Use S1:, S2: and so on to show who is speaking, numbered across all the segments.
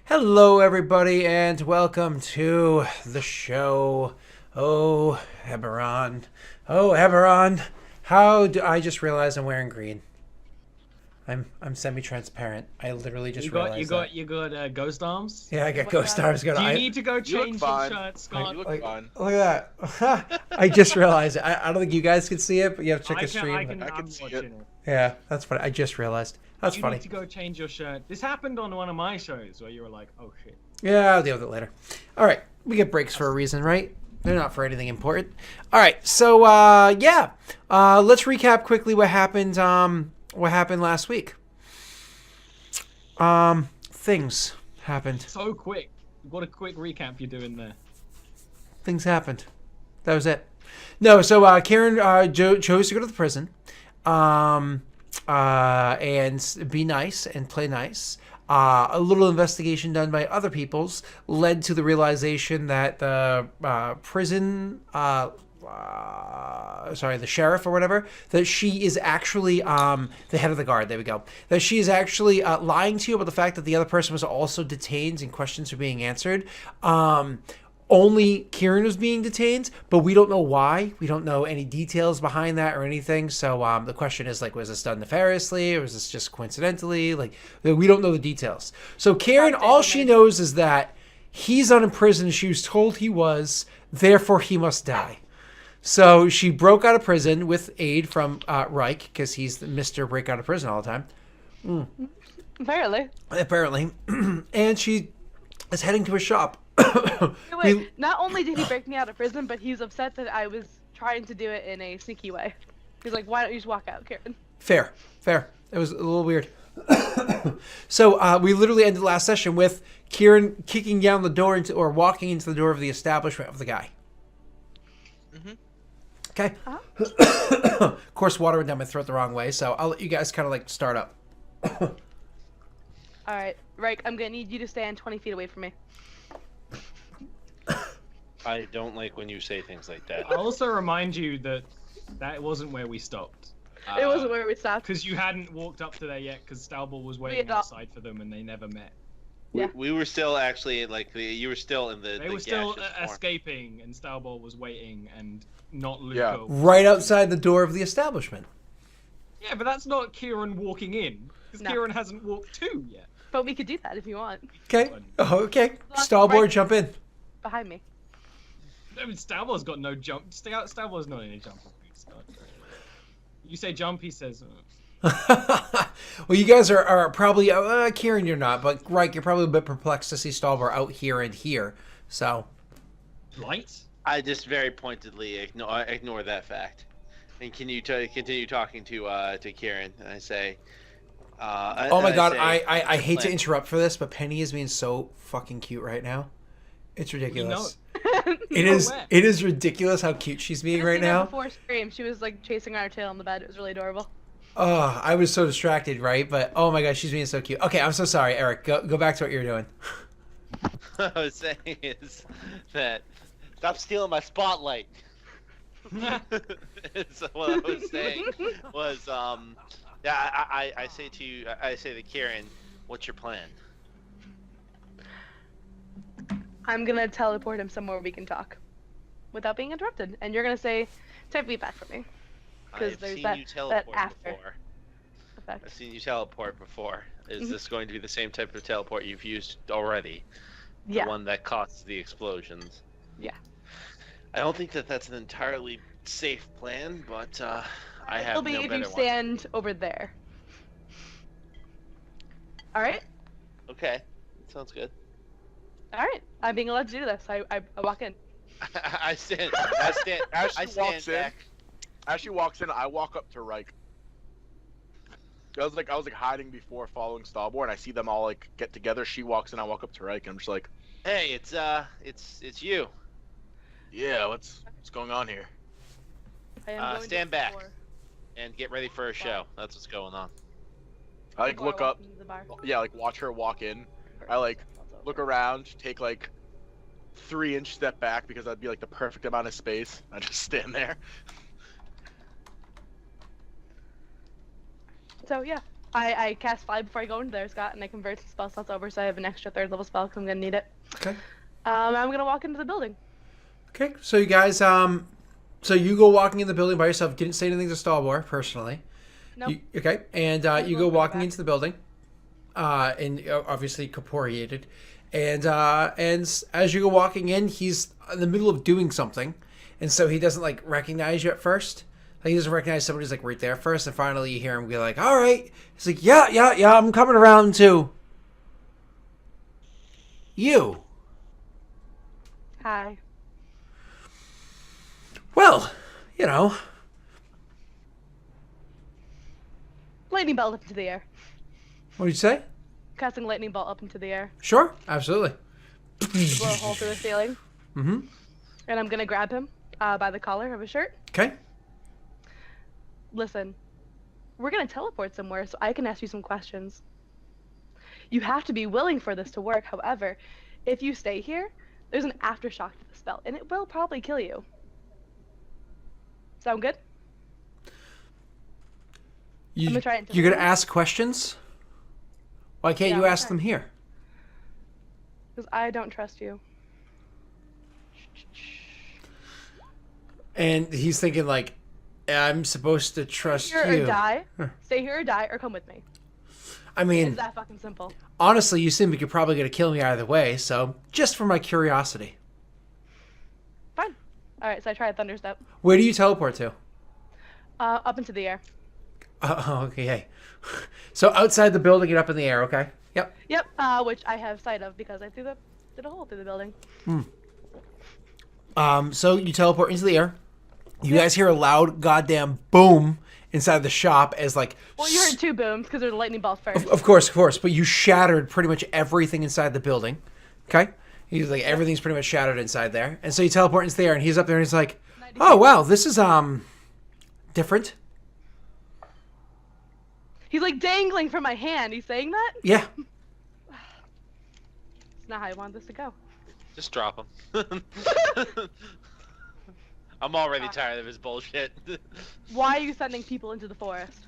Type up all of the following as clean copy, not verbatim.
S1: Hello, everybody, and welcome to the show. Oh, Eberron. Oh, Eberron. How do I just realized I'm wearing green? I'm semi-transparent. I literally just realized that.
S2: You got ghost arms.
S1: Yeah, I got
S3: my
S1: ghost
S3: God.
S1: stars. Going.
S2: Do you
S1: I
S2: need to go
S4: You look
S2: change your
S4: fine.
S2: shirt, Scott?
S4: You look
S1: like,
S4: fine.
S1: look at that. I just realized it. I don't think you guys can see it, but you have to check
S2: I
S1: the
S2: can,
S1: stream.
S2: I can,
S4: I can
S2: I'm
S4: see
S2: watching
S4: it.
S2: it.
S1: Yeah, that's funny. I just realized. That's
S2: You
S1: funny.
S2: need to go change your shirt. This happened on one of my shows where you were like, "Oh shit."
S1: Yeah, I'll deal with it later. All right, we get breaks for a reason, right? They're not for anything important. All right, so let's recap quickly what happened. What happened last week? Things happened.
S2: So quick. What a quick recap you're doing there.
S1: Things happened. That was it. No, so Karen chose to go to the prison, and be nice and play nice. A little investigation done by other peoples led to the realization that the prison, the sheriff or whatever, that she is actually the head of the guard. There we go. That she is actually lying to you about the fact that the other person was also detained and questions are being answered. Only Kieran was being detained, but we don't know why. We don't know any details behind that or anything. So the question is, like, was this done nefariously or was this just coincidentally? Like, we don't know the details. So Kieran, all she knows is that he's unimprisoned. She was told he was, therefore he must die. So she broke out of prison with aid from Reich, because he's the Mr. Break out of prison all the time. Apparently. And she is heading to a shop.
S3: Wait, not only did he break me out of prison, but he's upset that I was trying to do it in a sneaky way. He's like, why don't you just walk out, Karen?
S1: Fair. It was a little weird. So we literally ended last session with Kieran kicking down the door or walking into the door of the establishment of the guy.
S4: Mm-hmm.
S1: Okay. Of course, water went down my throat the wrong way, so I'll let you guys kind of like start up.
S3: All right, Reich, I'm gonna need you to stand 20 feet away from me.
S5: I don't like when you say things like that.
S2: I'll also remind you that that wasn't where we stopped.
S3: It wasn't where we stopped.
S2: Because you hadn't walked up to there yet. Because Stalball was waiting
S3: had not.
S2: outside for them, and they never met.
S3: Yeah.
S5: We were still actually you were still in
S2: They
S5: the
S2: were still
S5: gaseous form.
S2: escaping, and Stalball was waiting, and not Luco.
S4: Yeah.
S1: Right outside the door of the establishment.
S2: Yeah, but that's not Kieran walking in. Because
S3: No.
S2: Kieran hasn't walked to yet.
S3: But we could do that if you want.
S1: Okay. Oh, okay. Stallboard, jump in.
S3: Behind me.
S2: I mean, Stalball's got no jump. Stalball's not in a jump. You say jump, he says.
S1: Well, you guys are probably Kieran, you're not, but right, you're probably a bit perplexed to see Stallbar out here and here. So,
S2: Light?
S5: I just very pointedly ignore that fact. And can you continue talking to Kieran? And I say,
S1: oh my God, I hate to interrupt for this, but Penny is being so fucking cute right now. It's ridiculous. It is ridiculous how cute she's being right now.
S3: Before Scream, she was like chasing on her tail on the bed. It was really adorable.
S1: Oh, I was so distracted, right? But oh my God, she's being so cute. Okay, I'm so sorry, Eric. Go back to what you're doing.
S5: What I was saying is that stop stealing my spotlight. So what I was saying was, I say to Kieran, what's your plan?
S3: I'm gonna teleport him somewhere we can talk without being interrupted, and you're gonna say, "Take me back from me," because
S5: I've
S3: there's
S5: seen
S3: that
S5: you teleport
S3: after
S5: before.
S3: effect.
S5: I've seen you teleport before. Is this going to be the same type of teleport you've used already?
S3: Yeah.
S5: The one that caused the explosions?
S3: Yeah.
S5: I don't think that that's an entirely safe plan, but I have
S3: It'll be
S5: no
S3: if
S5: better
S3: you
S5: one.
S3: stand over there. All right.
S5: Okay, sounds good.
S3: All right. I'm being allowed to do this. I walk in.
S5: I stand
S4: As she walks in,
S5: back.
S4: as she walks in, I walk up to Reich. I was like hiding before following Stallboard, and I see them all like get together. She walks in, I walk up to Reich, and I'm just like,
S5: Hey, it's you.
S4: yeah, what's going on here?
S3: I am going
S5: Stand
S3: to
S5: back.
S3: explore
S5: And get ready for a show. That's what's going on.
S4: I like
S3: before
S4: look
S3: walk
S4: up,
S3: into the bar.
S4: yeah, like watch her walk in. I like look around, take like 3-inch step back because that'd be like the perfect amount of space. I just stand there.
S3: So yeah, I cast Fly before I go into there, Scott, and I convert the spell slots over, so I have an extra 3rd level spell because I'm gonna need it.
S1: Okay.
S3: I'm gonna walk into the building.
S1: Okay. So you guys, so you go walking in the building by yourself. Didn't say anything to Stalwar personally.
S3: Nope.
S1: Okay. And you go walking into the building, and obviously corporeated, and as you go walking in, he's in the middle of doing something, and so he doesn't like recognize you at first. Like, he doesn't recognize somebody's like right there first, and finally you hear him be like, "All right." He's like, "Yeah, I'm coming around to you."
S3: Hi.
S1: Well, you know.
S3: Lightning bolt up into the air.
S1: What did you say?
S3: Casting lightning bolt up into the air.
S1: Sure, absolutely.
S3: Blow a hole through the ceiling.
S1: Mm-hmm.
S3: And I'm gonna grab him by the collar of his shirt.
S1: Okay.
S3: Listen, we're gonna teleport somewhere so I can ask you some questions. You have to be willing for this to work. However, if you stay here, there's an aftershock to the spell, and it will probably kill you. Sound good? I'm gonna try it.
S1: You're gonna ask questions? Why can't you ask them here?
S3: Because I don't trust you.
S1: And he's thinking like, I'm supposed to trust
S3: Stay here
S1: you.
S3: or die. Stay here or die, or come with me.
S1: I mean,
S3: It's that fucking simple.
S1: honestly, you seem like you're probably gonna kill me either way. So just for my curiosity,
S3: Fine. All right, so I try a thunder step.
S1: where do you teleport to?
S3: Up into the air.
S1: Okay. So outside the building and up in the air. Okay. Yep.
S3: Yep. Which I have sight of because I did a hole through the building.
S1: So you teleport into the air. You guys hear a loud goddamn boom inside the shop as like.
S3: Well, you heard 2 booms because there's a lightning bolt first.
S1: Of course, but you shattered pretty much everything inside the building. Okay? He's like, everything's pretty much shattered inside there. And so you teleport into the air, and he's up there, and he's like, "Oh wow, this is different."
S3: He's like dangling from my hand. He's saying that?
S1: Yeah.
S3: It's not how I want this to go.
S5: Just drop him. I'm already tired of his bullshit.
S3: Why are you sending people into the forest?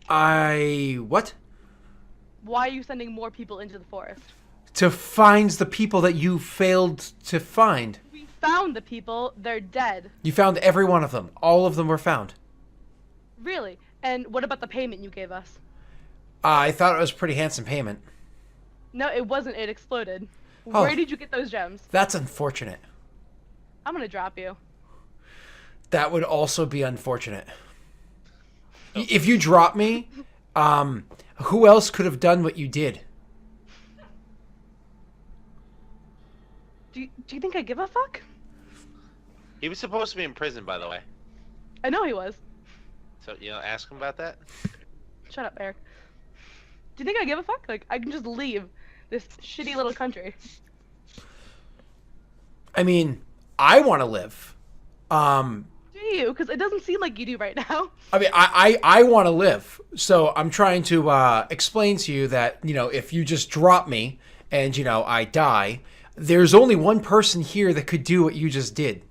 S1: What?
S3: Why are you sending more people into the forest?
S1: To find the people that you failed to find.
S3: We found the people. They're dead.
S1: You found every one of them. All of them were found.
S3: Really? And what about the payment you gave us?
S1: I thought it was pretty handsome payment.
S3: No, it wasn't. It exploded.
S1: Oh.
S3: Where did you get those gems?
S1: That's unfortunate.
S3: I'm gonna drop you.
S1: That would also be unfortunate. If you drop me, who else could have done what you did?
S3: Do you think I give a fuck?
S5: He was supposed to be in prison, by the way.
S3: I know he was.
S5: So, ask him about that.
S3: Shut up, Eric. Do you think I give a fuck? Like, I can just leave this shitty little country.
S1: I mean, I want to live.
S3: Do you? Because it doesn't seem like you do right now.
S1: I mean, I want to live. So I'm trying to explain to you that, if you just drop me and, I die, there's only one person here that could do what you just did.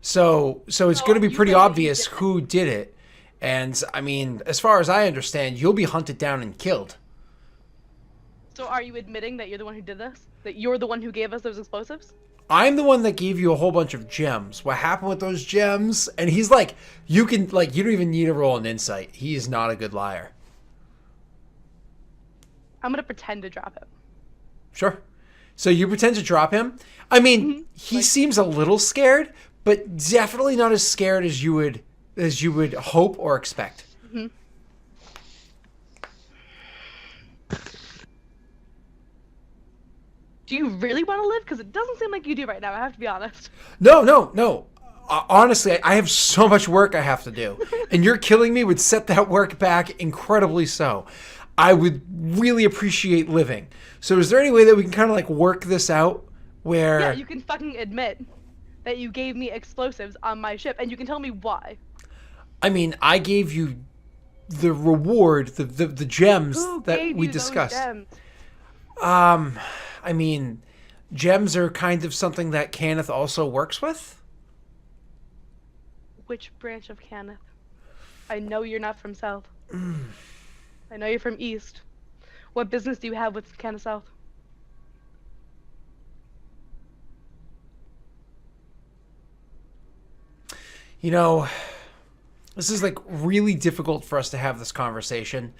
S1: So it's going to be pretty obvious who did it. And, I mean, as far as I understand, you'll be hunted down and killed.
S3: So are you admitting that you're the one who did this? That you're the one who gave us those explosives?
S1: I'm the one that gave you a whole bunch of gems. What happened with those gems? And he's like, you don't even need to roll an insight. He is not a good liar.
S3: I'm gonna pretend to drop him.
S1: Sure. So you pretend to drop him? I mean, he seems a little scared, but definitely not as scared as you would hope or expect.
S3: Mm-hmm. Do you really want to live? Because it doesn't seem like you do right now, I have to be honest.
S1: No. Honestly, I have so much work I have to do. And your killing me would set that work back incredibly so. I would really appreciate living. So is there any way that we can kind of work this out where...
S3: Yeah, you can fucking admit that you gave me explosives on my ship, and you can tell me why.
S1: I mean, I gave you the reward, the gems
S3: Who
S1: that
S3: gave
S1: we
S3: you
S1: discussed.
S3: Those gems?
S1: I mean, gems are kind of something that Kenneth also works with.
S3: Which branch of Kenneth? I know you're not from South. I know you're from East. What business do you have with Canada South?
S1: You know, this is like really difficult for us to have this conversation.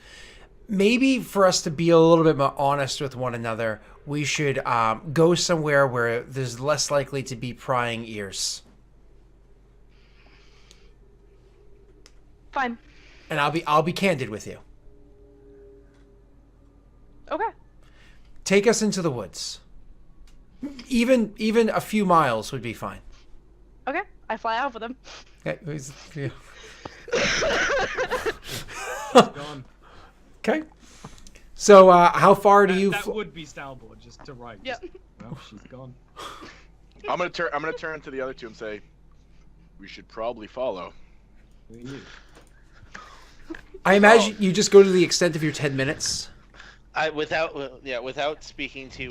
S1: Maybe for us to be a little bit more honest with one another, we should go somewhere where there's less likely to be prying ears.
S3: Fine.
S1: And I'll be candid with you.
S3: Okay.
S1: Take us into the woods. Even a few miles would be fine.
S3: Okay. I fly out with them.
S1: Okay. Yeah.
S2: Gone.
S1: Okay. So how far do you?
S2: That would be Stalboard, just to right.
S3: Yep.
S2: Well, she's gone.
S4: I'm gonna turn to the other two and say, we should probably follow.
S2: Who are you?
S1: I imagine you just go to the extent of your 10 minutes.
S5: Without speaking to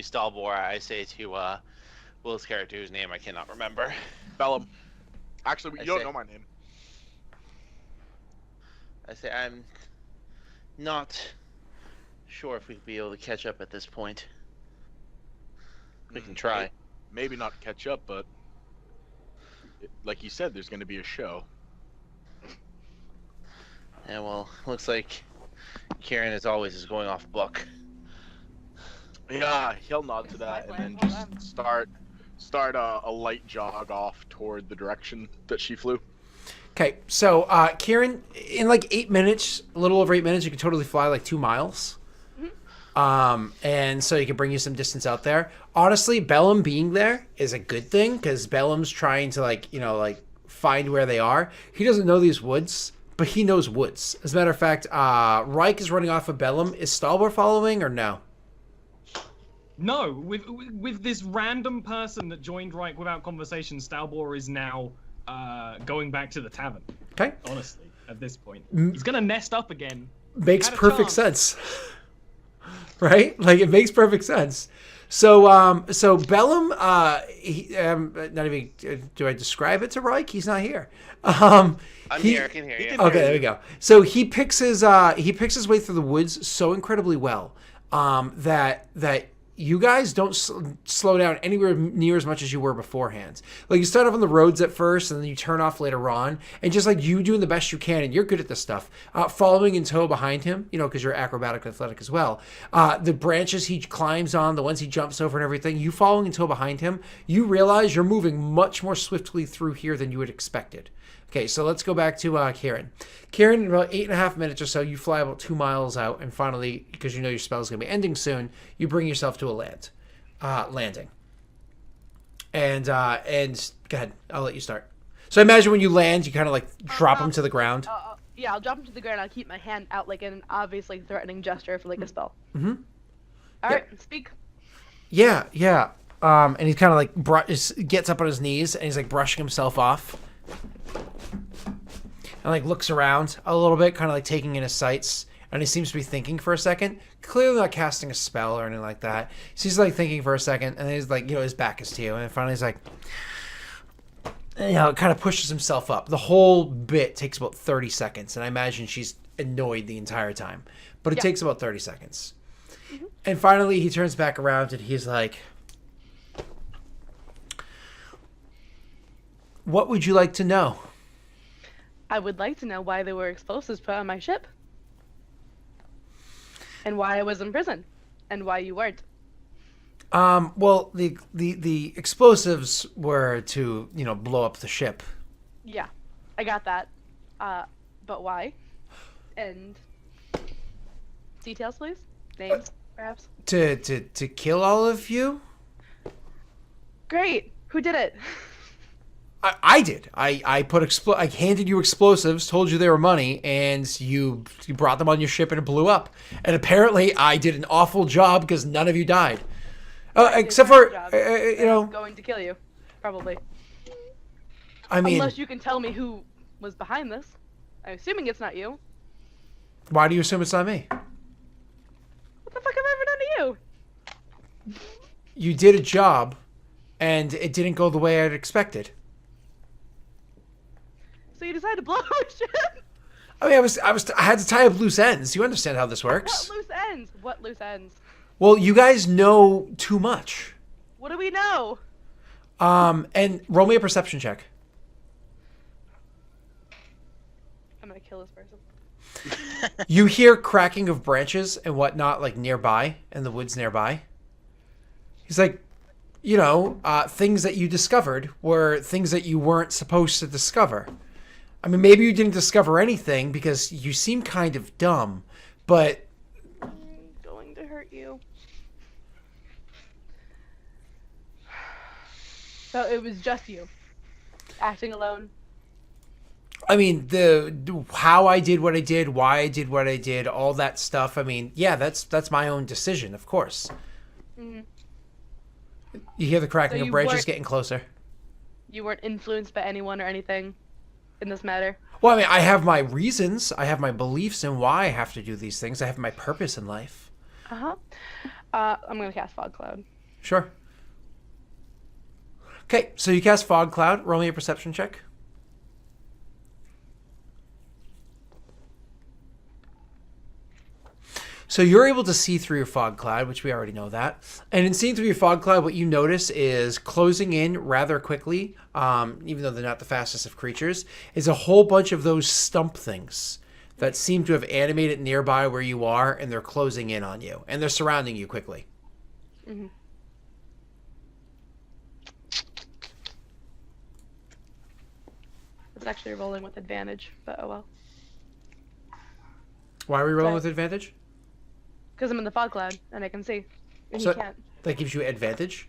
S5: Stalbor, I say to Will's character, whose name I cannot remember.
S4: Bellum. Actually, you don't know my name.
S5: I say I'm not sure if we'd be able to catch up at this point. We can try.
S4: Maybe not catch up, but like you said, there's going to be a show.
S5: Yeah, well, looks like Kieran, as always, is going off book.
S4: Yeah, he'll nod to that and then just start a light jog off toward the direction that she flew.
S1: Okay, so Kieran, in like 8 minutes, a little over 8 minutes, you can totally fly like 2 miles. And so you can bring you some distance out there. Honestly, Bellum being there is a good thing because Bellum's trying to find where they are. He doesn't know these woods, but he knows woods. As a matter of fact, Reich is running off of Bellum. Is Stalbor following or no?
S2: No, with this random person that joined Reich without conversation, Stalbor is now going back to the tavern.
S1: Okay.
S2: Honestly, at this point, he's gonna nest up again.
S1: Makes
S2: Had a
S1: perfect
S2: chance.
S1: sense. Right? Like it makes perfect sense. So so Bellum, not even do I describe it to Reich? He's not here.
S5: I'm here. I can hear you.
S1: Okay, there we go. So he picks his way through the woods so incredibly well that you guys don't slow down anywhere near as much as you were beforehand. Like you start off on the roads at first, and then you turn off later on, and just like you doing the best you can, and you're good at this stuff. Following in tow behind him, because you're acrobatic and athletic as well. The branches he climbs on, the ones he jumps over, and everything. You following in tow behind him, you realize you're moving much more swiftly through here than you had expected. Okay, so let's go back to Kieran. Kieran, in about 8.5 minutes or so, you fly about 2 miles out, and finally, because you know your spell is going to be ending soon, you bring yourself to a landing. And go ahead, I'll let you start. So I imagine when you land, you kind of like drop him to the ground.
S3: Yeah, I'll drop him to the ground. I'll keep my hand out like an obviously threatening gesture for like a spell.
S1: Mm-hmm.
S3: All right, speak.
S1: Yeah. And he's kind of like gets up on his knees, and he's like brushing himself off. And like looks around a little bit, kind of like taking in his sights, and he seems to be thinking for a second. Clearly not casting a spell or anything like that. So he's like thinking for a second, and then he's like, his back is to you, and then finally he's like, kind of pushes himself up. The whole bit takes about 30 seconds, and I imagine she's annoyed the entire time, but it takes about 30 seconds. Mm-hmm. And finally he turns back around, and he's like, "What would you like to know?"
S3: I would like to know why there were explosives put on my ship. And why I was in prison. And why you weren't.
S1: Well, the explosives were to, blow up the ship.
S3: Yeah, I got that. But why? And details, please? Names, perhaps?
S1: To kill all of you?
S3: Great. Who did it?
S1: I did. I handed you explosives, told you they were money, and you brought them on your ship and it blew up. And apparently I did an awful job because none of you died. Except for,
S3: going to kill you. Probably.
S1: I mean...
S3: Unless you can tell me who was behind this. I'm assuming it's not you.
S1: Why do you assume it's not me?
S3: What the fuck have I ever done to you?
S1: You did a job, and it didn't go the way I'd expected.
S3: So you decided to blow our ship?
S1: I mean, I had to tie up loose ends. You understand how this works?
S3: What loose ends? What loose ends?
S1: Well, you guys know too much.
S3: What do we know?
S1: And roll me a perception check.
S3: I'm gonna kill this person.
S1: You hear cracking of branches and whatnot, like nearby, in the woods nearby. He's like, things that you discovered were things that you weren't supposed to discover. I mean, maybe you didn't discover anything because you seem kind of dumb, but...
S3: I'm going to hurt you. So it was just you. Acting alone.
S1: I mean, how I did what I did, why I did what I did, all that stuff. I mean, yeah, that's my own decision, of course.
S3: Mm-hmm.
S1: You hear the cracking
S3: So
S1: of
S3: you
S1: branches
S3: weren't-
S1: getting closer.
S3: You weren't influenced by anyone or anything in this matter.
S1: Well, I mean, I have my reasons. I have my beliefs in why I have to do these things. I have my purpose in life.
S3: Uh-huh. I'm gonna cast Fog Cloud.
S1: Sure. Okay, so you cast Fog Cloud. Roll me a perception check. So you're able to see through your fog cloud, which we already know that. And in seeing through your fog cloud, what you notice is closing in rather quickly, even though they're not the fastest of creatures, is a whole bunch of those stump things that seem to have animated nearby where you are, and they're closing in on you. And they're surrounding you quickly.
S3: Mm-hmm. It's actually rolling with advantage, but oh well.
S1: Why are we rolling
S3: Sorry.
S1: with advantage?
S3: Because I'm in the fog cloud and I can see. And
S1: So-
S3: he can't.
S1: That gives you advantage?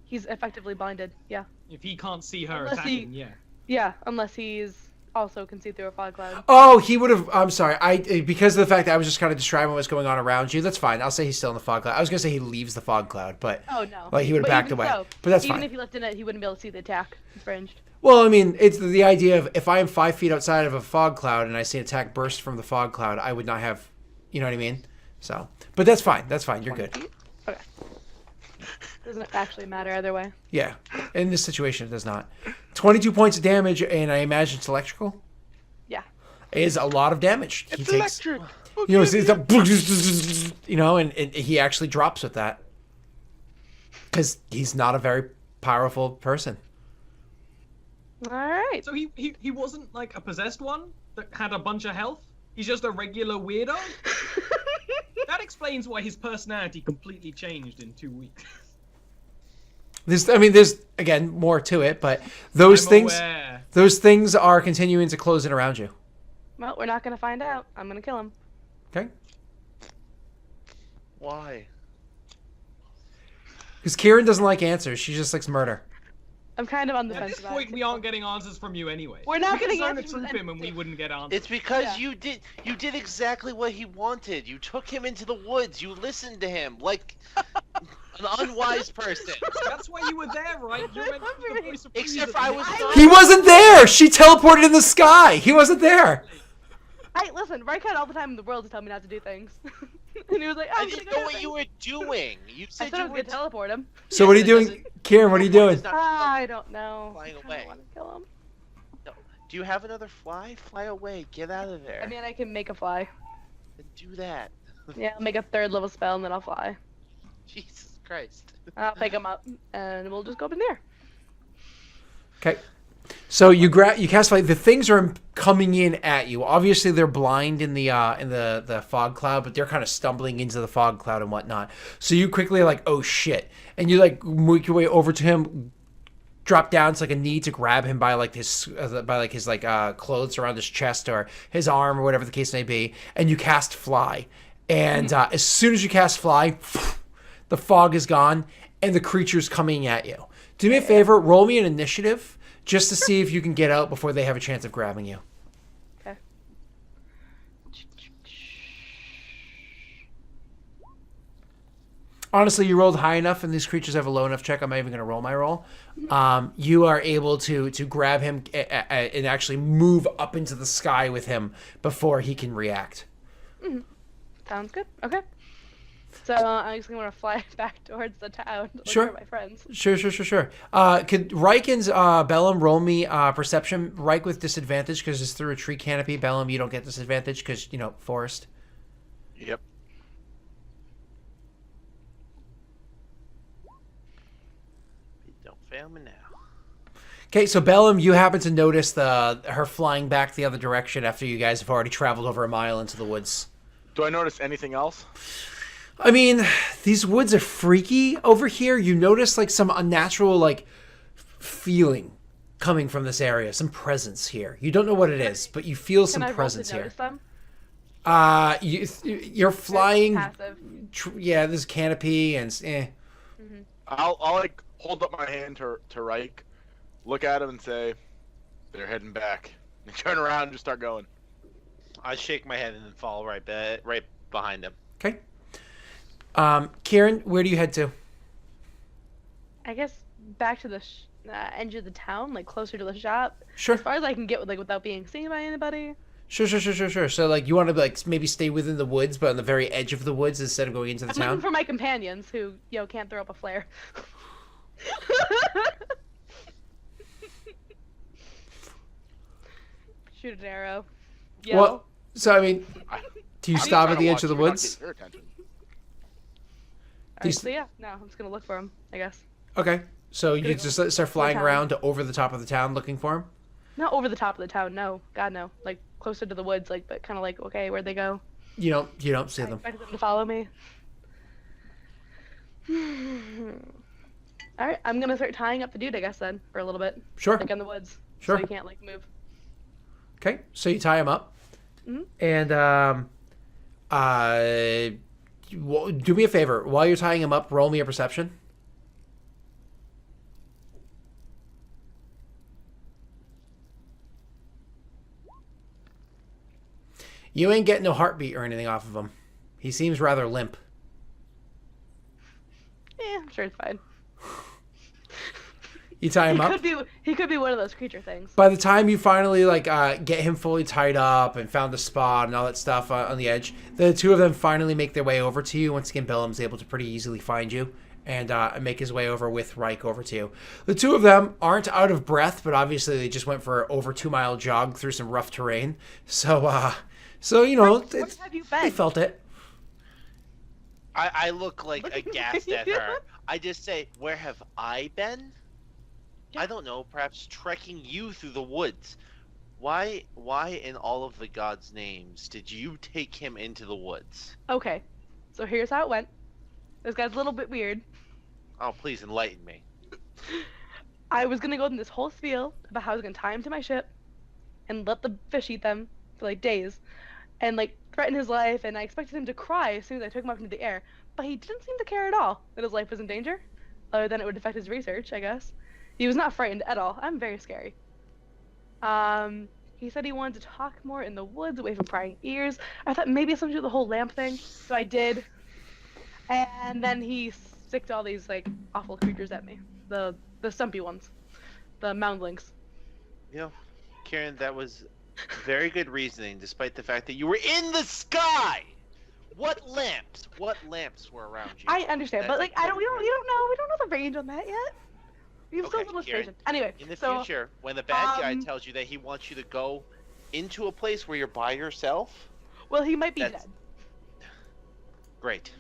S3: He's effectively blinded. Yeah.
S2: If he can't see her
S3: Unless he-
S2: attacking, yeah.
S3: Yeah, unless he's also can see through a fog cloud.
S1: Oh, he would have. I'm sorry. Because of the fact that I was just kind of describing what's going on around you. That's fine. I'll say he's still in the fog cloud. I was gonna say he leaves the fog cloud, but
S3: Oh no.
S1: Well, he would've
S3: But
S1: backed
S3: even
S1: away.
S3: so,
S1: But that's
S3: even
S1: fine.
S3: if he left in it, he wouldn't be able to see the attack. It's ranged.
S1: well, I mean, it's the idea of if I am 5 feet outside of a fog cloud and I see an attack burst from the fog cloud, I would not have. You know what I mean? So, but that's fine. That's fine. You're
S3: 20
S1: good.
S3: feet? Okay. Doesn't actually matter either way.
S1: Yeah. In this situation, it does not. 22 points of damage, and I imagine it's electrical.
S3: Yeah.
S1: Is a lot of damage.
S4: It's electric.
S1: It's a, and he actually drops with that because he's not a very powerful person.
S3: All right.
S2: So he wasn't like a possessed one that had a bunch of health? He's just a regular weirdo? That explains why his personality completely changed in 2 weeks.
S1: There's again more to it, but
S2: I'm
S1: those
S2: aware.
S1: things are continuing to close in around you.
S3: Well, we're not gonna find out. I'm gonna kill him.
S1: Okay,
S5: Why?
S1: because Kieran doesn't like answers; she just likes murder.
S3: I'm kind of on the
S2: At
S3: fence
S2: this
S3: about
S2: point,
S3: it.
S2: we aren't getting answers from you anyway.
S3: We're not
S2: We could
S3: getting
S2: zone
S3: answers
S2: a troop
S3: from
S2: him and we
S3: anything.
S2: wouldn't get answers.
S5: It's because
S3: Yeah.
S5: you did exactly what he wanted. You took him into the woods. You listened to him like an unwise person.
S2: That's why you were there, right? You're meant to be the voice of reason.
S5: Except for I was not.
S1: He wasn't there. She teleported in the sky. He wasn't there.
S3: Listen, Reich had all the time in the world to tell me not to do things. And he was like,
S5: I
S3: I'm gonna
S5: didn't
S3: go
S5: know
S3: do
S5: what you
S3: things.
S5: were doing. You
S3: I
S5: said
S3: said I
S5: you
S3: was
S5: were
S3: gonna teleport him.
S1: So what are you
S5: that
S1: doing,
S5: doesn't-
S1: Kieran? What are you doing?
S5: It's not-
S3: I don't know.
S5: Flying
S3: I kinda
S5: away.
S3: wanna kill him.
S5: No. Do you have another fly? Fly away. Get out of there.
S3: I mean, I can make a fly.
S5: Then do that.
S3: Yeah, I'll make a 3rd level spell and then I'll fly.
S5: Jesus Christ.
S3: I'll pick him up and we'll just go up in there.
S1: Okay. So you cast flight. The things are coming in at you. Obviously, they're blind in the fog cloud, but they're kind of stumbling into the fog cloud and whatnot. So you quickly are like, oh shit, and you like make your way over to him, drop down to like a knee to grab him by his clothes around his chest or his arm or whatever the case may be, and you cast fly. And as soon as you cast fly, the fog is gone and the creature's coming at you. Do me a favor, roll me an initiative. Just to see if you can get out before they have a chance of grabbing you.
S3: Okay.
S1: Honestly, you rolled high enough, and these creatures have a low enough check. I'm not even going to roll my roll. You are able to grab him and actually move up into the sky with him before he can react.
S3: Sounds good. Okay. So I'm just gonna fly back towards the town to look
S1: Sure.
S3: for my friends.
S1: Sure. Could Riken's Bellum roll me perception? Rike with disadvantage because it's through a tree canopy. Bellum, you don't get disadvantage because, forest.
S4: Yep.
S5: Don't fail me now.
S1: Okay, so Bellum, you happen to notice her flying back the other direction after you guys have already traveled over a mile into the woods.
S4: Do I notice anything else?
S1: I mean, these woods are freaky over here. You notice like some unnatural feeling coming from this area, some presence here. You don't know what it is, but you feel some
S3: Can I roll
S1: presence
S3: to
S1: here.
S3: notice them?
S1: You're flying.
S3: Passive.
S1: Yeah, there's canopy and
S4: I'll hold up my hand to Reich, look at him and say, "They're heading back." And turn around and just start going.
S5: I shake my head and then fall right behind him.
S1: Okay. Kieran, where do you head to?
S3: I guess back to the edge of the town, like closer to the shop.
S1: Sure.
S3: As far as I can get, without being seen by anybody.
S1: Sure. So you want to maybe stay within the woods, but on the very edge of the woods instead of going into the
S3: I'm looking
S1: town?
S3: for my companions who, can't throw up a flare. Shoot an arrow. Yell.
S1: Well, so I mean, do you
S4: I'm
S1: stop
S4: trying
S1: at
S4: to
S1: the
S4: watch
S1: edge of the
S4: you, not
S1: woods?
S4: get your attention.
S3: Alright, so yeah, no, I'm just gonna look for him, I guess.
S1: Okay. So you
S3: Gonna
S1: just
S3: go
S1: start flying
S3: town.
S1: around to over the top of the town looking for him?
S3: Not over the top of the town, no. God, no. Like, closer to the woods, but kind of okay, where'd they go?
S1: You don't see
S3: I
S1: them.
S3: expected them to follow me. Alright, I'm gonna start tying up the dude, I guess, then, for a little bit.
S1: Sure.
S3: Like, in the woods.
S1: Sure.
S3: So he can't, move.
S1: Okay. So you tie him up.
S3: Mhm.
S1: And do me a favor. While you're tying him up, roll me a perception. You ain't getting no heartbeat or anything off of him. He seems rather limp.
S3: I'm sure it's fine.
S1: You tie him up.
S3: He could be one of those creature things.
S1: By the time you finally get him fully tied up and found the spot and all that stuff on the edge, the two of them finally make their way over to you. Once again, Bellum's able to pretty easily find you and make his way over with Reich over to you. The two of them aren't out of breath, but obviously they just went for an over 2-mile jog through some rough terrain. So
S3: Where have you been?
S1: they felt it.
S5: I look aghast at her. I just say, "Where have I been?"
S3: Yeah.
S5: I don't know. Perhaps trekking you through the woods. Why in all of the gods' names did you take him into the woods?
S3: Okay, so here's how it went. This guy's a little bit weird.
S5: Oh, please enlighten me.
S3: I was gonna go in this whole spiel about how I was gonna tie him to my ship and let the fish eat them for days and threaten his life, and I expected him to cry as soon as I took him up into the air, but he didn't seem to care at all that his life was in danger, other than it would affect his research, I guess. He was not frightened at all. I'm very scary. He said he wanted to talk more in the woods away from prying ears. I thought maybe it's something to do with the whole lamp thing, so I did. And then he sicked all these awful creatures at me. The stumpy ones. The moundlings.
S5: Kieran, that was very good reasoning, despite the fact that you were in the sky. What lamps were around you?
S3: I understand, but we don't know the range on that yet. We have still a
S5: Okay,
S3: little
S5: Kieran,
S3: station. Anyway,
S5: in the
S3: so
S5: future, when the bad guy tells you that he wants you to go into a place where you're by yourself,
S3: well, he might be
S5: that's-
S3: dead,
S5: great.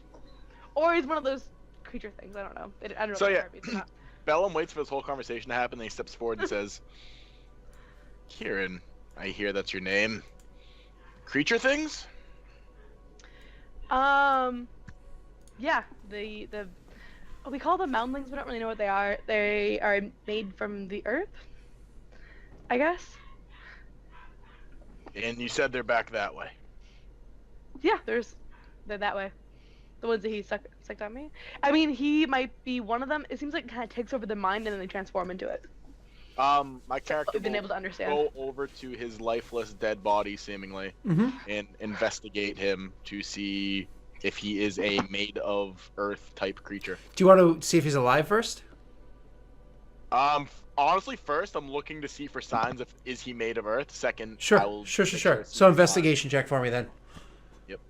S3: or he's one of those creature things. I don't know. I don't know.
S4: So,
S3: if
S4: yeah.
S3: heartbeats or not.
S4: Bellum waits for this whole conversation to happen, then he steps forward and says, "Kieran, I hear that's your name. Creature things?"
S3: Yeah, we call them moundlings. We don't really know what they are. They are made from the earth, I guess.
S4: And you said they're back that way.
S3: Yeah, they're that way. The ones that he sucked on me. I mean, he might be one of them. It seems like it kind of takes over the mind and then they transform into it.
S4: My character
S3: I've been
S4: will
S3: able to understand.
S4: go over to his lifeless dead body, seemingly,
S1: Mm-hmm.
S4: and investigate him to see if he is a made of earth type creature.
S1: Do you want to see if he's alive first?
S4: Honestly, first I'm looking to see for signs of is he made of earth. Second, I
S1: Sure.
S4: will
S1: Sure.
S4: make
S1: So
S4: if he's alive.
S1: investigation check for me then.
S4: Yep.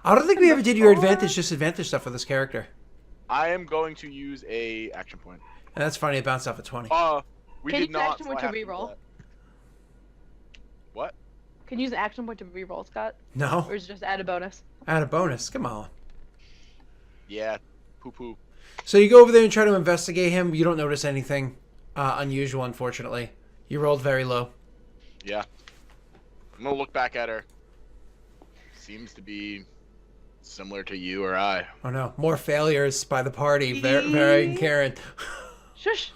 S1: I don't think we ever did your advantage disadvantage stuff for this character.
S4: I am going to use a action point.
S1: And that's funny. It bounced off at 20.
S4: We
S3: Can
S4: did
S3: you use
S4: not.
S3: action
S4: So
S3: point
S4: I
S3: to
S4: have to do
S3: reroll?
S4: that. What?
S3: Can you use an action point to reroll, Scott?
S1: No.
S3: Or is it just add a bonus?
S1: Add a bonus. Come on.
S4: Yeah. Poo poo.
S1: So you go over there and try to investigate him. You don't notice anything unusual, unfortunately. You rolled very low.
S4: Yeah. I'm gonna look back at her. Seems to be similar to you or I.
S1: Oh no, more failures by the party. Very and Karen.
S3: Shush.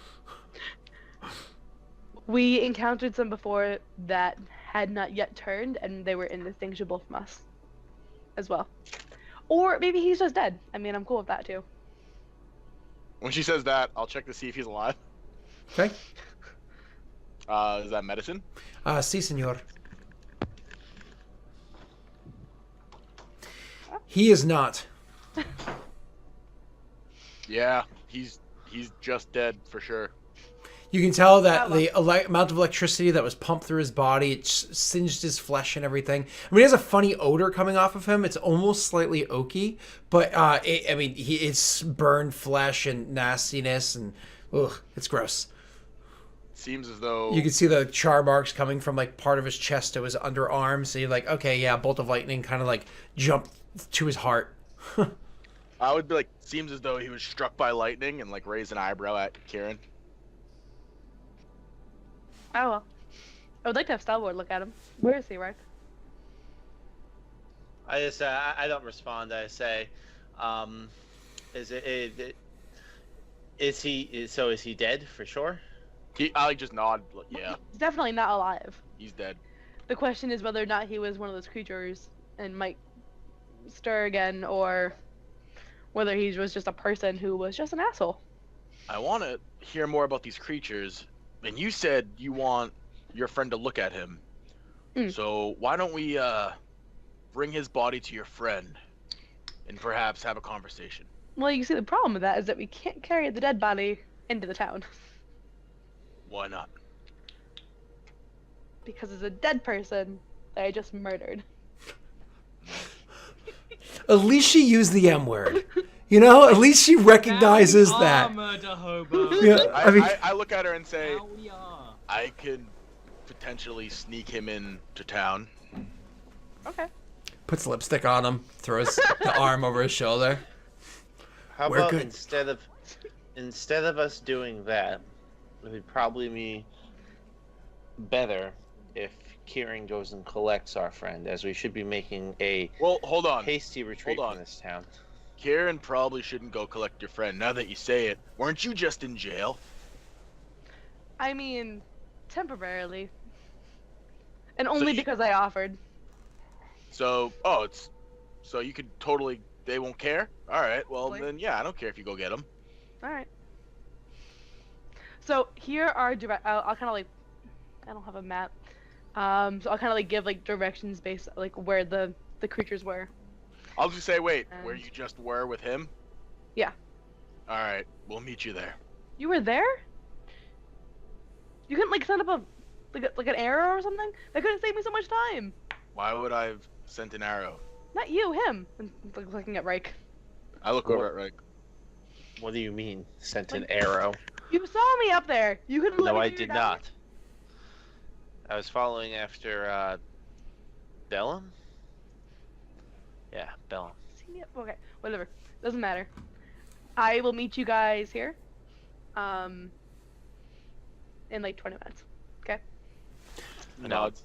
S3: We encountered some before that had not yet turned, and they were indistinguishable from us, as well. Or maybe he's just dead. I mean, I'm cool with that too.
S4: When she says that, I'll check to see if he's alive.
S1: Okay.
S4: Is that medicine?
S1: Si, senor. He is not.
S4: Yeah, he's just dead for sure.
S1: You can tell that the amount of electricity that was pumped through his body, it singed his flesh and everything. I mean, he has a funny odor coming off of him. It's almost slightly oaky, but it's burned flesh and nastiness, and it's gross.
S4: Seems as though
S1: You can see the char marks coming from like part of his chest to his underarm. So you're like, okay, yeah, bolt of lightning kind of like jumped to his heart.
S4: I would be like, seems as though he was struck by lightning and like raised an eyebrow at Kieran.
S3: Oh well. I would like to have Stalwart look at him. Where is he, right?
S5: I just I don't respond. I say, is he dead for sure?
S4: I just nod. Yeah,
S3: He's definitely not alive.
S4: he's dead.
S3: The question is whether or not he was one of those creatures and might stir again, or whether he was just a person who was just an asshole.
S4: I want to hear more about these creatures. And you said you want your friend to look at him. So why don't we bring his body to your friend and perhaps have a conversation?
S3: Well, you see, the problem with that is that we can't carry the dead body into the town.
S4: Why not?
S3: Because it's a dead person that I just murdered.
S1: At least she used the M word. You know, at least she recognizes that.
S2: Murder hobo.
S1: Yeah, I mean,
S4: I look at her and say,
S2: Now we are.
S4: I could potentially sneak him into town.
S3: Okay.
S1: puts lipstick on him, throws the arm over his shoulder.
S5: How
S1: We're
S5: about
S1: good.
S5: instead of us doing that, it would probably be better if Kieran goes and collects our friend, as we should be making a
S4: Well, hold on.
S5: hasty retreat
S4: Hold on.
S5: from this town.
S4: Kieran probably shouldn't go collect your friend. Now that you say it, weren't you just in jail?
S3: I mean, temporarily. And only
S4: you-
S3: because I offered.
S4: So, so you could totally. They won't care. All right. Well,
S3: Like-
S4: then yeah, I don't care if you go get them.
S3: Alright. So here are I'll kind of like, I don't have a map. So I'll kind of like give like directions based like where the creatures were.
S4: I'll just say, wait, where
S3: And-
S4: you just were with him?
S3: Yeah.
S4: All right, we'll meet you there.
S3: You were there? You couldn't like set up a like an arrow or something? That could have saved me so much time.
S4: Why would I have sent an arrow?
S3: Not you, him. I'm looking at Reich.
S4: I look over at Rick.
S5: What do you mean, sent an
S3: Like-
S5: arrow?
S3: You saw me up there. You couldn't. let
S5: No,
S3: me
S5: I
S3: figure
S5: did
S3: it out.
S5: not. I was following after Bellum? Yeah, Bellum.
S3: See me? Okay, whatever. Doesn't matter. I will meet you guys here. In like 20 minutes. Okay.
S5: No,
S4: Nods.